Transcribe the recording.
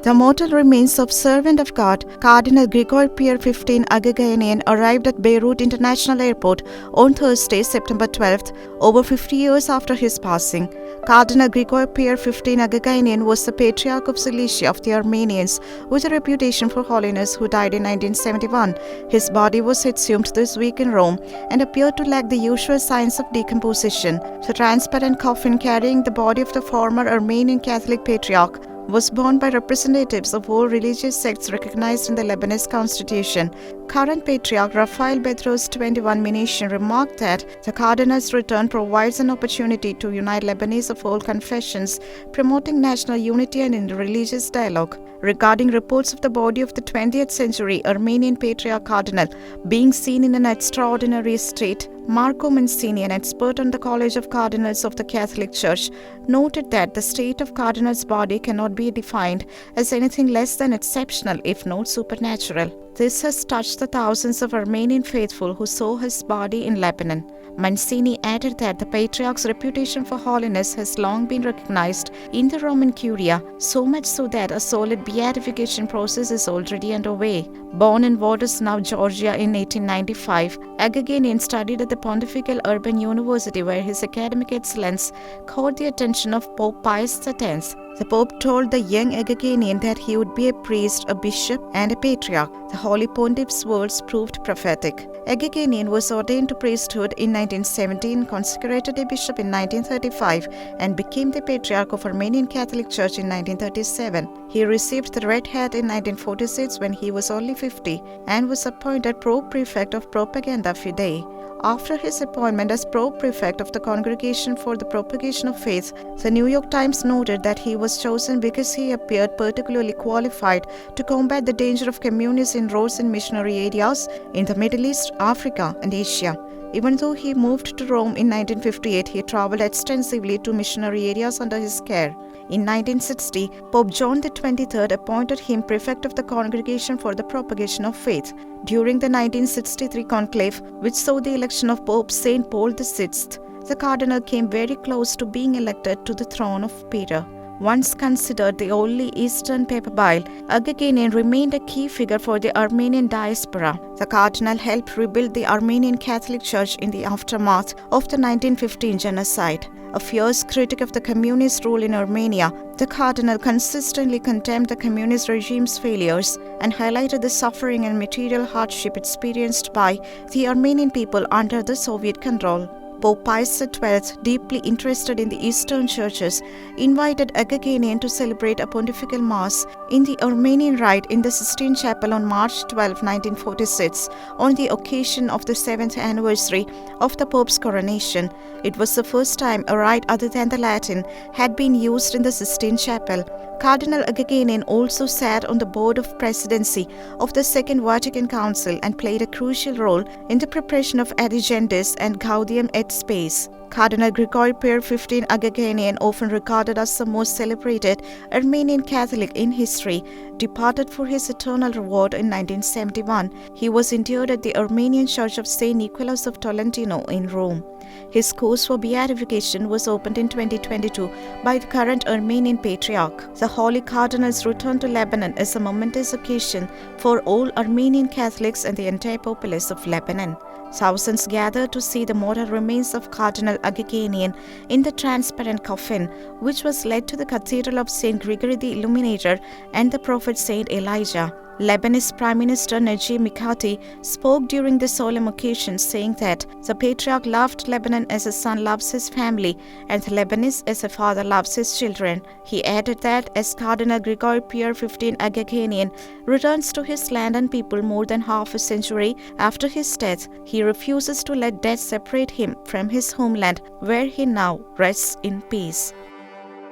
The mortal remains of servant of God, Cardinal Pierre 15 Agagianian, arrived at Beirut International Airport on Thursday, September 12th, over 50 years after his passing. Cardinal Pierre 15 Agagianian was the Patriarch of Cilicia of the Armenians, with a reputation for holiness, who died in 1971. His body was exhumed this week in Rome and appeared to lack the usual signs of decomposition. The transparent coffin carrying the body of the former Armenian Catholic Patriarch was borne by representatives of all religious sects recognized in the Lebanese constitution. Current Patriarch Raphael Bedros 21 Minasian remarked that the Cardinal's return provides an opportunity to unite Lebanese of all confessions, promoting national unity and interreligious dialogue. Regarding reports of the body of the 20th century Armenian Patriarch Cardinal being seen in an extraordinary state, Marco Mancini, an expert on the College of Cardinals of the Catholic Church, noted that the state of Cardinal's body cannot be defined as anything less than exceptional, if not supernatural. This has touched the thousands of Armenian faithful who saw his body in Lebanon. Mancini added that the Patriarch's reputation for holiness has long been recognized in the Roman Curia, so much so that a solid beatification process is already underway. Born in what is now Georgia in 1895, Agagianian studied at the Pontifical Urban University, where his academic excellence caught the attention of Pope Pius X. The Pope told the young Agagianian that he would be a priest, a bishop, and a patriarch. The Holy Pontiff's words proved prophetic. Agagianian was ordained to priesthood in 1917, consecrated a bishop in 1935, and became the Patriarch of Armenian Catholic Church in 1937. He received the Red Hat in 1946 when he was only 50, and was appointed Pro-Prefect of Propaganda Fidei. After his appointment as Pro-Prefect of the Congregation for the Propagation of Faith, the New York Times noted that he was chosen because he appeared particularly qualified to combat the danger of communist inroads in missionary areas in the Middle East, Africa, and Asia. Even though he moved to Rome in 1958, he traveled extensively to missionary areas under his care. In 1960, Pope John XXIII appointed him Prefect of the Congregation for the Propagation of Faith. During the 1963 conclave, which saw the election of Pope St. Paul VI, the Cardinal came very close to being elected to the throne of Peter. Once considered the only Eastern papabile, Agagianian remained a key figure for the Armenian diaspora. The Cardinal helped rebuild the Armenian Catholic Church in the aftermath of the 1915 genocide. A fierce critic of the communist rule in Armenia, the Cardinal consistently condemned the communist regime's failures and highlighted the suffering and material hardship experienced by the Armenian people under the Soviet control. Pope Pius XII, deeply interested in the Eastern churches, invited Agagianian to celebrate a pontifical mass in the Armenian Rite in the Sistine Chapel on March 12, 1946, on the occasion of the 7th anniversary of the Pope's coronation. It was the first time a rite other than the Latin had been used in the Sistine Chapel. Cardinal Agagianian also sat on the board of presidency of the Second Vatican Council and played a crucial role in the preparation of Agianian'S and Gaudium et Spes. Cardinal Pierre 15 Agagianian, often regarded as the most celebrated Armenian Catholic in history, departed for his eternal reward in 1971. He was interred at the Armenian Church of St. Nicholas of Tolentino in Rome. His course for beatification was opened in 2022 by the current Armenian Patriarch. The Holy Cardinal's return to Lebanon is a momentous occasion for all Armenian Catholics and the entire populace of Lebanon. Thousands gathered to see the mortal remains of Cardinal Agagianian in the transparent coffin, which was led to the Cathedral of St. Gregory the Illuminator and the prophet St. Elijah. Lebanese Prime Minister Najib Mikati spoke during the solemn occasion, saying that the Patriarch loved Lebanon as a son loves his family and the Lebanese as a father loves his children. He added that as Cardinal Pierre 15 Agagianian returns to his land and people more than half a century after his death, he refuses to let death separate him from his homeland, where he now rests in peace.